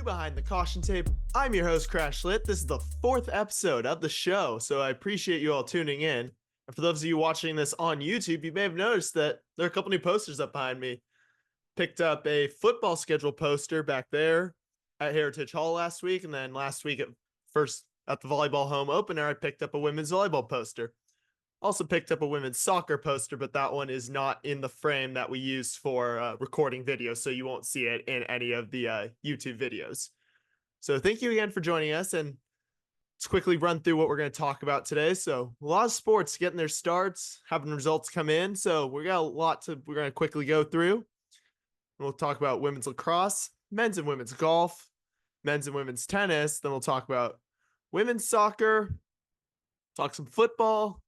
Behind the Caution Tape. I'm your host, CrashLit. This is the 4th episode of the show, so I appreciate you all tuning in. And for those of you watching this on YouTube, you may have noticed that there are a couple new posters up behind me. Picked up a football schedule poster back there at Heritage Hall last week, and then last week at the volleyball home opener, I picked up a women's volleyball poster. Also picked up a women's soccer poster, but that one is not in the frame that we use for recording videos, so you won't see it in any of the YouTube videos. So thank you again for joining us, and let's quickly run through what we're going to talk about today. So a lot of sports getting their starts, having results come in, so we got a lot we're going to quickly go through. We'll talk about women's lacrosse, men's and women's golf, men's and women's tennis, then we'll talk about women's soccer, talk some football,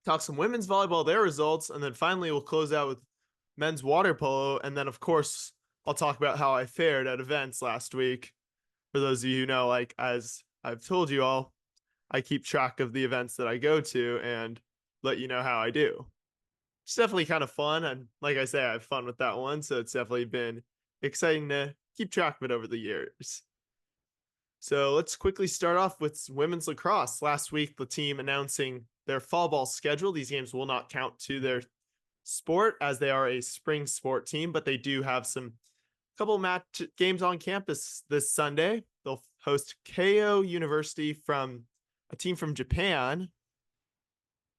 talk some women's volleyball, their results, and then finally we'll close out with men's water polo. And then, of course, I'll talk about how I fared at events last week. For those of you who know, like, as I've told you all, I keep track of the events that I go to and let you know how I do. It's definitely kind of fun. And like I say, I have fun with that one. So it's definitely been exciting to keep track of it over the years. So let's quickly start off with women's lacrosse. Last week, the team announcing their fall ball schedule. These games will not count to their sport as they are a spring sport team, but they do have some couple match games on campus this Sunday. They'll host Keio University from a team from Japan,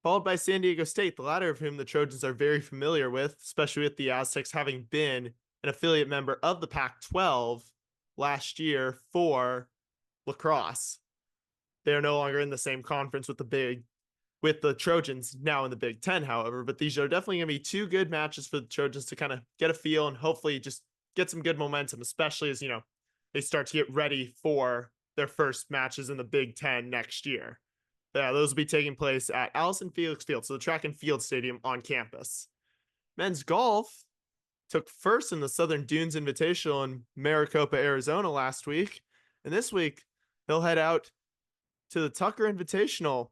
followed by San Diego State, the latter of whom the Trojans are very familiar with, especially with the Aztecs having been an affiliate member of the Pac-12 last year for lacrosse. They are no longer in the same conference with the Trojans now in the Big Ten, however, but these are definitely going to be two good matches for the Trojans to kind of get a feel and hopefully just get some good momentum, especially as, they start to get ready for their first matches in the Big Ten next year. Yeah, those will be taking place at Allison Felix Field, so the track and field stadium on campus. Men's golf took first in the Southern Dunes Invitational in Maricopa, Arizona last week, and this week they'll head out to the Tucker Invitational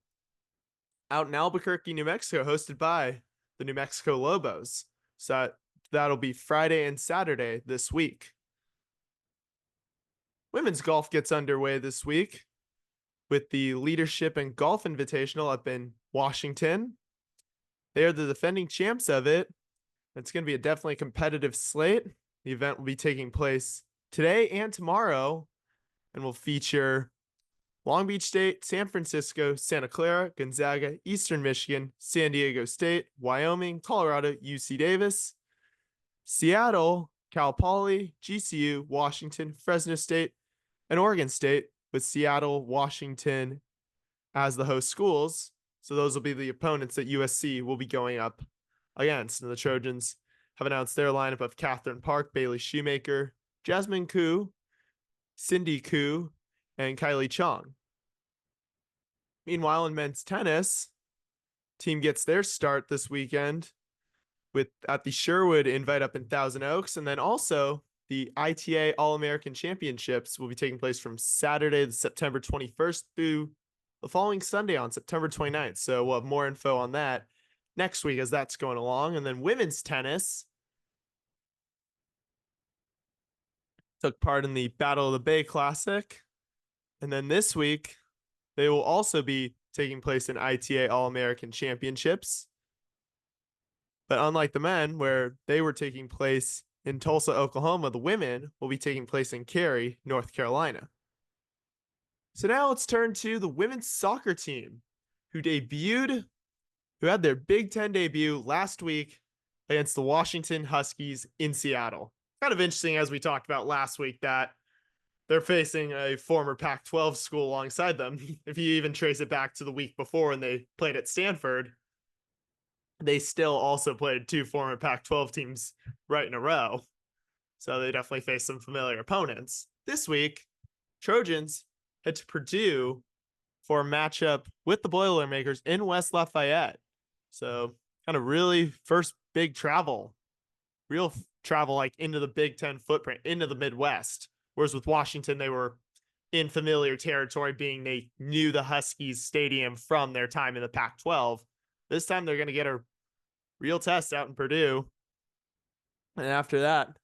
out in Albuquerque, New Mexico, hosted by the New Mexico Lobos. So that'll be Friday and Saturday this week. Women's golf gets underway this week with the Leadership and Golf Invitational up in Washington. They are the defending champs of it. It's going to be a definitely competitive slate. The event will be taking place today and tomorrow and will feature Long Beach State, San Francisco, Santa Clara, Gonzaga, Eastern Michigan, San Diego State, Wyoming, Colorado, UC Davis, Seattle, Cal Poly, GCU, Washington, Fresno State, and Oregon State, with Seattle, Washington as the host schools. So those will be the opponents that USC will be going up against. And the Trojans have announced their lineup of Catherine Park, Bailey Shoemaker, Jasmine Koo, Cindy Koo, and Kylie Chong. Meanwhile, in men's tennis, team gets their start this weekend at the Sherwood Invite up in Thousand Oaks, and then also the ITA All-American Championships will be taking place from Saturday, September 21st through the following Sunday on September 29th. So we'll have more info on that next week as that's going along. And then women's tennis took part in the Battle of the Bay Classic. And then this week, they will also be taking place in ITA All-American Championships. But unlike the men, where they were taking place in Tulsa, Oklahoma, the women will be taking place in Cary, North Carolina. So now let's turn to the women's soccer team who had their Big Ten debut last week against the Washington Huskies in Seattle. Kind of interesting, as we talked about last week, that they're facing a former Pac-12 school alongside them. If you even trace it back to the week before when they played at Stanford, they still also played two former Pac-12 teams right in a row. So they definitely faced some familiar opponents. This week, Trojans head to Purdue for a matchup with the Boilermakers in West Lafayette. So kind of really first big real travel like into the Big Ten footprint, into the Midwest. Whereas with Washington, they were in familiar territory, being they knew the Huskies stadium from their time in the Pac-12. This time they're going to get a real test out in Purdue. And after that,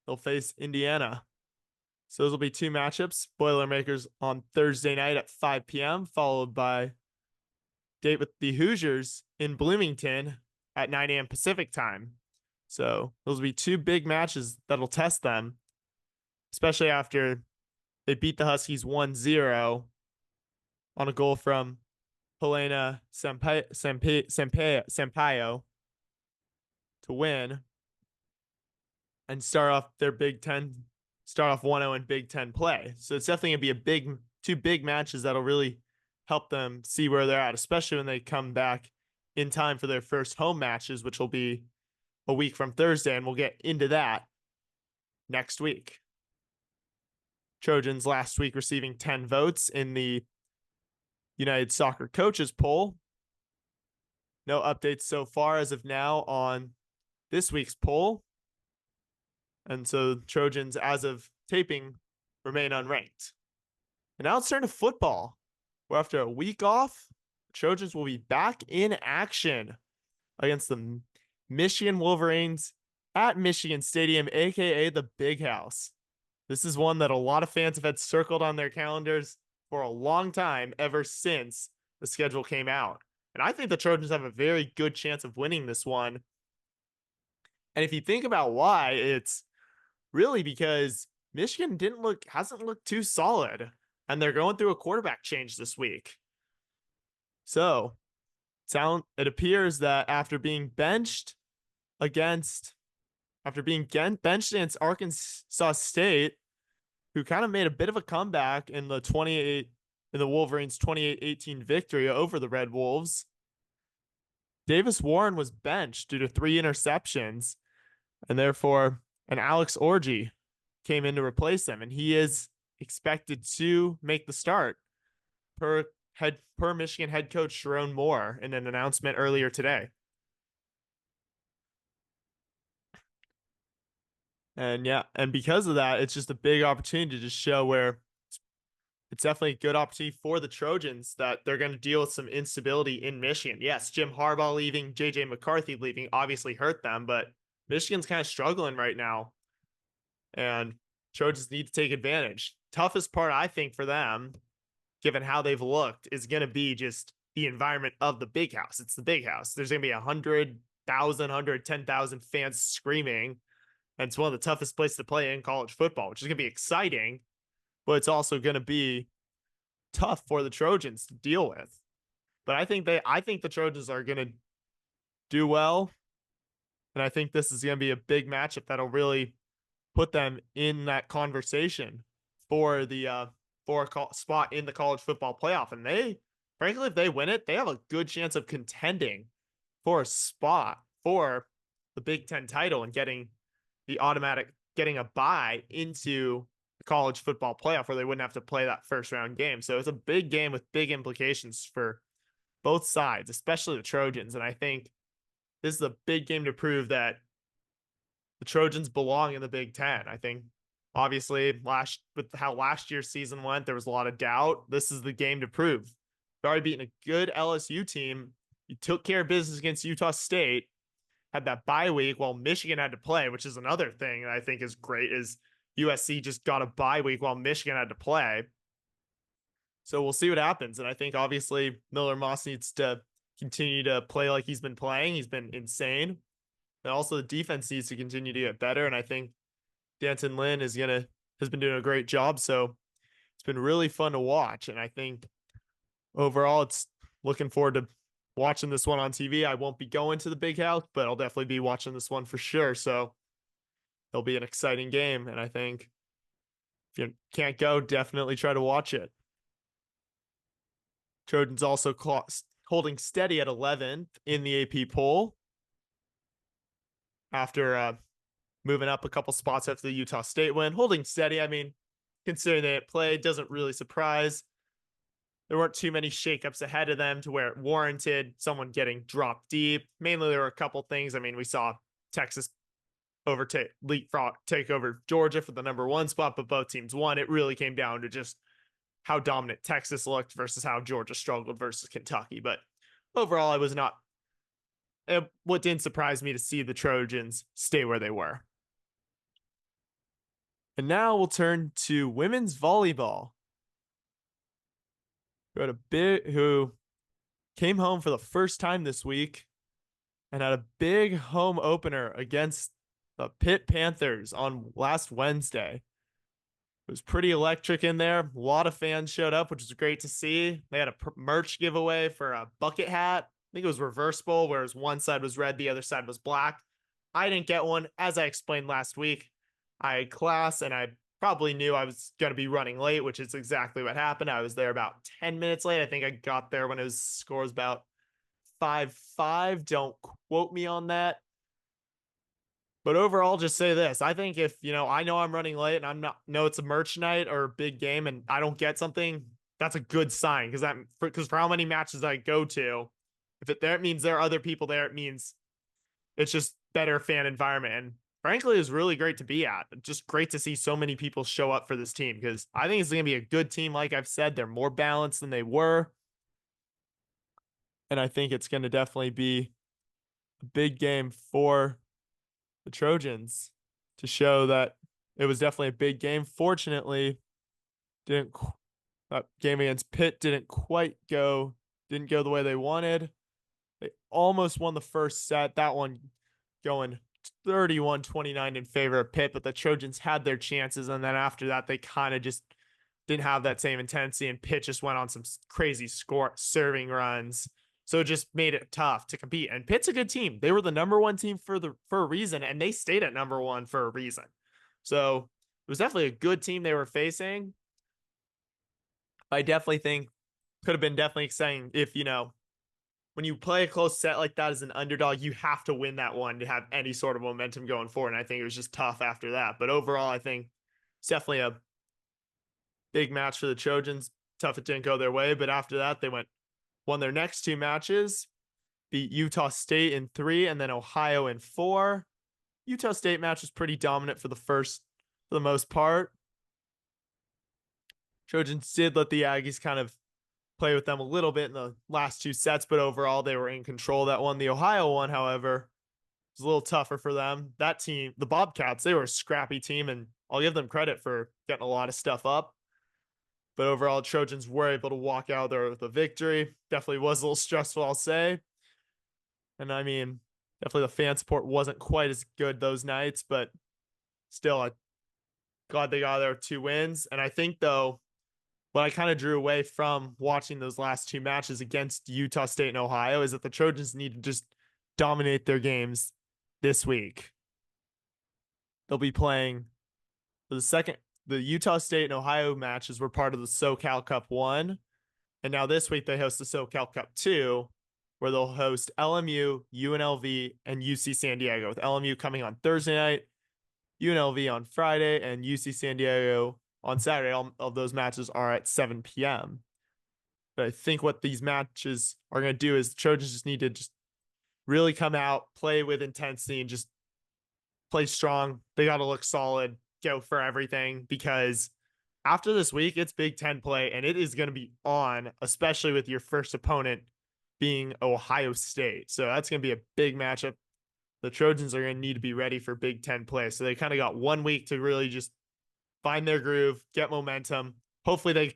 they'll face Indiana. So those will be two matchups. Boilermakers on Thursday night at 5 p.m., followed by date with the Hoosiers in Bloomington at 9 a.m. Pacific time. So those will be two big matches that'll test them, especially after they beat the Huskies 1-0 on a goal from Helena Sampaio to win and start off 1-0 in Big Ten play. So it's definitely gonna be two big matches that'll really help them see where they're at, especially when they come back in time for their first home matches, which will be a week from Thursday, and we'll get into that next week. Trojans last week receiving 10 votes in the United Soccer Coaches poll. No updates so far as of now on this week's poll. And so Trojans, as of taping, remain unranked. And now let's turn to football, where after a week off, Trojans will be back in action against the Michigan Wolverines at Michigan Stadium, aka the Big House. This is one that a lot of fans have had circled on their calendars for a long time, ever since the schedule came out. And I think the Trojans have a very good chance of winning this one. And if you think about why, it's really because Michigan hasn't looked too solid, and they're going through a quarterback change this week. So it appears that after being benched against Arkansas State, who kind of made a bit of a comeback in the Wolverines 28-18 victory over the Red Wolves, Davis Warren was benched due to 3 interceptions, and therefore Alex Orji came in to replace him, and he is expected to make the start per Michigan head coach Sharon Moore in an announcement earlier today. And because of that, it's just a big opportunity to show where it's definitely a good opportunity for the Trojans that they're going to deal with some instability in Michigan. Yes, Jim Harbaugh leaving, JJ McCarthy leaving obviously hurt them, but Michigan's kind of struggling right now, and Trojans need to take advantage. Toughest part, I think, for them, given how they've looked, is going to be just the environment of the Big House. It's the Big House. There's going to be 110,000 fans screaming, and it's one of the toughest places to play in college football, which is going to be exciting, but it's also going to be tough for the Trojans to deal with. But I think the Trojans are going to do well, and I think this is going to be a big matchup that'll really put them in that conversation for the spot in the college football playoff. And frankly, if they win it, they have a good chance of contending for a spot for the Big Ten title and getting a bye into the college football playoff, where they wouldn't have to play that first round game. So it's a big game with big implications for both sides, especially the Trojans. And I think this is a big game to prove that the Trojans belong in the Big Ten. I think obviously with how last year's season went, there was a lot of doubt. This is the game to prove. You've already beaten a good LSU team. You took care of business against Utah State, had that bye week while Michigan had to play, which is another thing that I think is great, is USC just got a bye week while Michigan had to play. So we'll see what happens. And I think obviously Miller Moss needs to continue to play like he's been playing. He's been insane. And also the defense needs to continue to get better. And I think Danton Lynn has been doing a great job. So it's been really fun to watch. And I think overall, it's looking forward to watching this one on TV. I won't be going to the Big House, but I'll definitely be watching this one for sure. So it'll be an exciting game. And I think if you can't go, definitely try to watch it. Trojans also holding steady at 11th in the AP poll after moving up a couple spots after the Utah State win. Holding steady, I mean, considering they didn't play, doesn't really surprise. There weren't too many shakeups ahead of them to where it warranted someone getting dropped deep. Mainly, there were a couple things. I mean, we saw Texas take over Georgia for the number 1 spot, but both teams won. It really came down to just how dominant Texas looked versus how Georgia struggled versus Kentucky. But overall, what didn't surprise me to see the Trojans stay where they were. And now we'll turn to women's volleyball, who came home for the first time this week and had a big home opener against the Pitt Panthers on last Wednesday. It was pretty electric in there. A lot of fans showed up, which was great to see. They had a merch giveaway for a bucket hat. I think it was reversible, whereas one side was red, the other side was black. I didn't get one. As I explained last week, I had class and I probably knew I was going to be running late, which is exactly what happened. I was there about 10 minutes late. I think I got there when it was scores about 5-5. Don't quote me on that. But overall, just say this. I think if, I know I'm running late and know it's a merch night or a big game and I don't get something, that's a good sign because for how many matches I go to, if it means there are other people there, it means it's just better fan environment. And frankly, it was really great to be at. Just great to see so many people show up for this team because I think it's going to be a good team. Like I've said, they're more balanced than they were. And I think it's going to definitely be a big game for the Trojans to show that it was definitely a big game. Fortunately, that game against Pitt didn't go the way they wanted. They almost won the first set. That one going 31-29 in favor of Pitt, but the Trojans had their chances. And then after that, they kind of just didn't have that same intensity, and Pitt just went on some crazy serving runs. So it just made it tough to compete. And Pitt's a good team. They were the number one team for a reason, and they stayed at number one for a reason. So it was definitely a good team they were facing. I definitely think could have been definitely exciting if, when you play a close set like that as an underdog, you have to win that one to have any sort of momentum going forward. And I think it was just tough after that. But overall, I think it's definitely a big match for the Trojans. Tough it didn't go their way. But after that, they won their next two matches, beat Utah State in 3 and then Ohio in 4. Utah State match was pretty dominant for the most part. Trojans did let the Aggies kind of play with them a little bit in the last two sets, but overall they were in control of that one. The Ohio one, however, was a little tougher for them. That team, the Bobcats, they were a scrappy team, and I'll give them credit for getting a lot of stuff up. But overall, Trojans were able to walk out there with a victory. Definitely was a little stressful, I'll say. And I mean, definitely the fan support wasn't quite as good those nights, but still, I'm glad they got their 2 wins. And I think, though, what I kind of drew away from watching those last 2 matches against Utah State and Ohio is that the Trojans need to just dominate their games this week. They'll be playing the Utah State and Ohio matches were part of the SoCal Cup 1. And now this week they host the SoCal Cup 2, where they'll host LMU, UNLV, and UC San Diego, with LMU coming on Thursday night, UNLV on Friday, and UC San Diego on Saturday. All of those matches are at 7 p.m. But I think what these matches are going to do is the Trojans just need to just really come out, play with intensity, and just play strong. They got to look solid, go for everything, because after this week, it's Big Ten play, and it is going to be on, especially with your first opponent being Ohio State. So that's going to be a big matchup. The Trojans are going to need to be ready for Big Ten play. So they kind of got 1 week to really just find their groove, get momentum. Hopefully they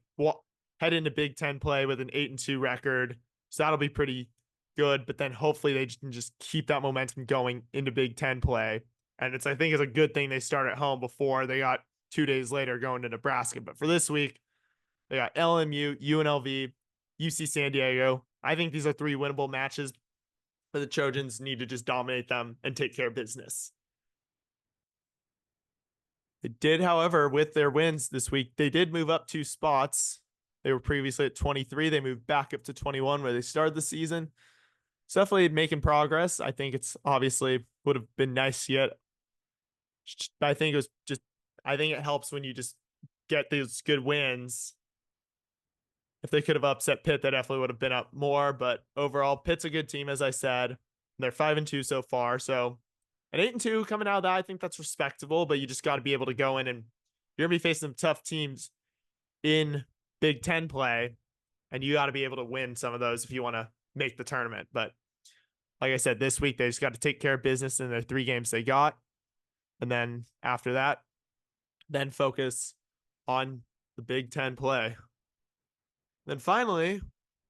head into Big Ten play with an 8-2 record. So that'll be pretty good. But then hopefully they can just keep that momentum going into Big Ten play. And I think it's a good thing they start at home before they got 2 days later going to Nebraska. But for this week, they got LMU, UNLV, UC San Diego. I think these are 3 winnable matches, but the Trojans need to just dominate them and take care of business. They did, however, with their wins this week, they did move up 2 spots. They were previously at 23. They moved back up to 21 where they started the season. It's definitely making progress. I think it's obviously would have been nice to get. I think it helps when you just get these good wins. If they could have upset Pitt, they definitely would have been up more. But overall, Pitt's a good team, as I said. They're 5-2 so far. So an 8-2 coming out of that, I think that's respectable. But you just got to be able to go in, and you're gonna be facing some tough teams in Big Ten play, and you got to be able to win some of those if you want to make the tournament. But like I said, this week they just got to take care of business in their 3 games they got, and then after that, then focus on the Big Ten play. Then finally,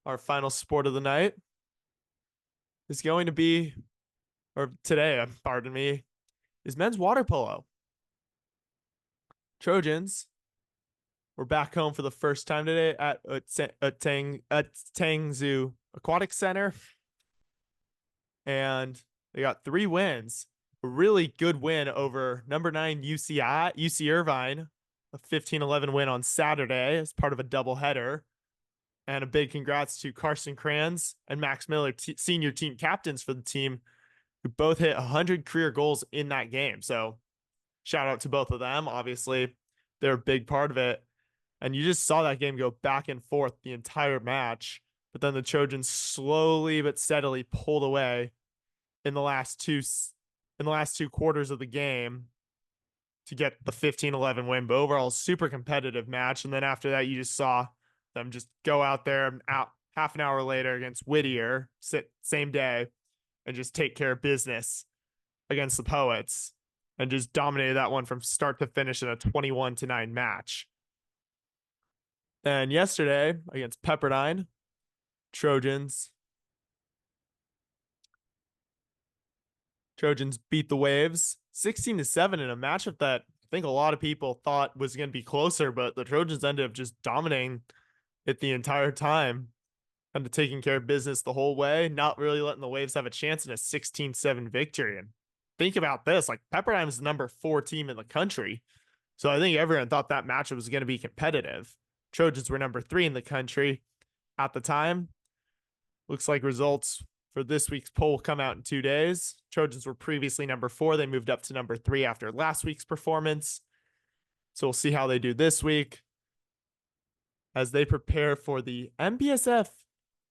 our final sport of the night is going to be, or today, pardon me, is men's water polo. Trojans were back home for the first time today at Tangzhou Aquatic Center, and they got 3 wins. A really good win over number 9 UC Irvine, a 15-11 win on Saturday as part of a doubleheader. And a big congrats to Carson Kranz and Max Miller, senior team captains for the team, who both hit 100 career goals in that game. So shout out to both of them. Obviously, they're a big part of it. And you just saw that game go back and forth the entire match. But then the Trojans slowly but steadily pulled away in the last two quarters of the game to get the 15-11 win. But overall, super competitive match. And then after that, you just saw them just go out there half an hour later against Whittier, same day, and just take care of business against the Poets and just dominated that one from start to finish in a 21-9 match. And yesterday against Pepperdine, Trojans beat the Waves 16-7 in a matchup that I think a lot of people thought was going to be closer, but the Trojans ended up just dominating it the entire time, kind of taking care of business the whole way, not really letting the Waves have a chance in a 16-7 victory. And think about this, like Pepperdine is the number 4 team in the country. So I think everyone thought that matchup was going to be competitive. Trojans were number 3 in the country at the time. Looks like results for this week's poll will come out in 2 days. Trojans were previously number 4. They moved up to number 3 after last week's performance. So we'll see how they do this week as they prepare for the MPSF,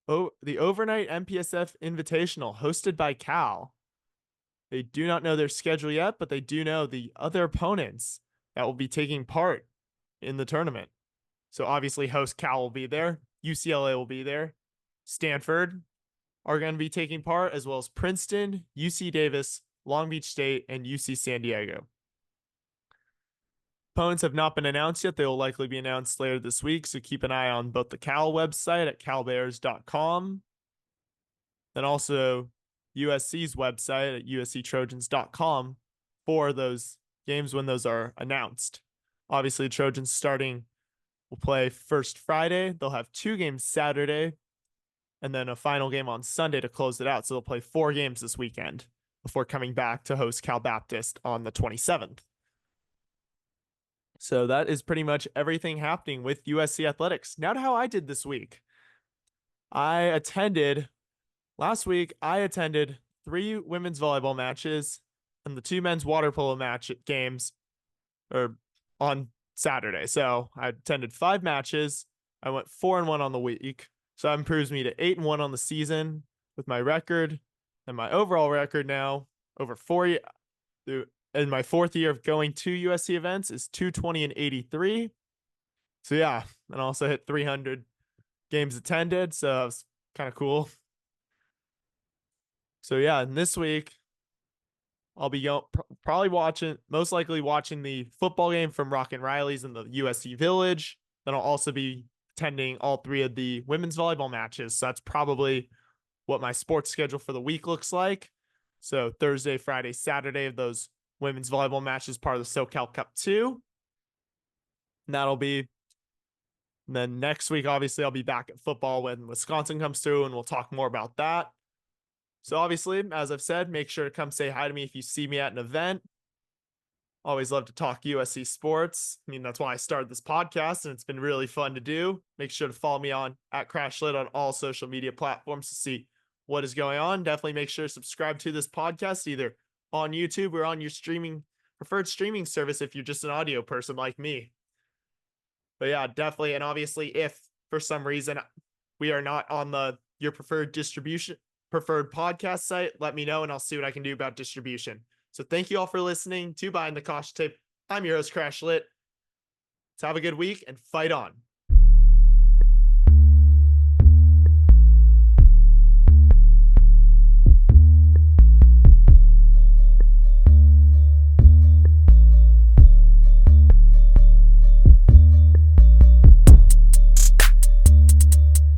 the overnight MPSF Invitational hosted by Cal. They do not know their schedule yet, but they do know the other opponents that will be taking part in the tournament. So obviously host Cal will be there. UCLA will be there. Stanford are going to be taking part, as well as Princeton, UC Davis, Long Beach State, and UC San Diego. Opponents have not been announced yet. They will likely be announced later this week, so keep an eye on both the Cal website at calbears.com, and also USC's website at usctrojans.com for those games when those are announced. Obviously, Trojans will play first Friday. They'll have 2 games Saturday, and then a final game on Sunday to close it out. So they'll play 4 games this weekend before coming back to host Cal Baptist on the 27th. So that is pretty much everything happening with USC athletics. Now to how I did this week. Last week, I attended 3 women's volleyball matches and the 2 men's water polo games on Saturday. So I attended 5 matches. I went 4-1 on the week. So that improves me to 8-1 on the season with my record, and my overall record now over 4 years. In my 4th year of going to USC events is 220-83. So yeah, and also hit 300 games attended. So that was kind of cool. So yeah, and this week I'll be most likely watching the football game from Rock and Riley's in the USC Village. Then I'll also be attending all 3 of the women's volleyball matches. So that's probably what my sports schedule for the week looks like. So Thursday, Friday, Saturday of those women's volleyball matches, part of the SoCal Cup 2. And then next week, obviously, I'll be back at football when Wisconsin comes through, and we'll talk more about that. So obviously, as I've said, make sure to come say hi to me if you see me at an event. Always love to talk USC sports. I mean, that's why I started this podcast, and it's been really fun to do. Make sure to follow me at CrashLit on all social media platforms to see what is going on. Definitely make sure to subscribe to this podcast either on YouTube or on your preferred streaming service if you're just an audio person like me. But yeah, definitely. And obviously, if for some reason we are not on your preferred podcast site, let me know and I'll see what I can do about distribution. So thank you all for listening to Behind the Caution Tape. I'm your host, CrashLit. Let's have a good week and fight on.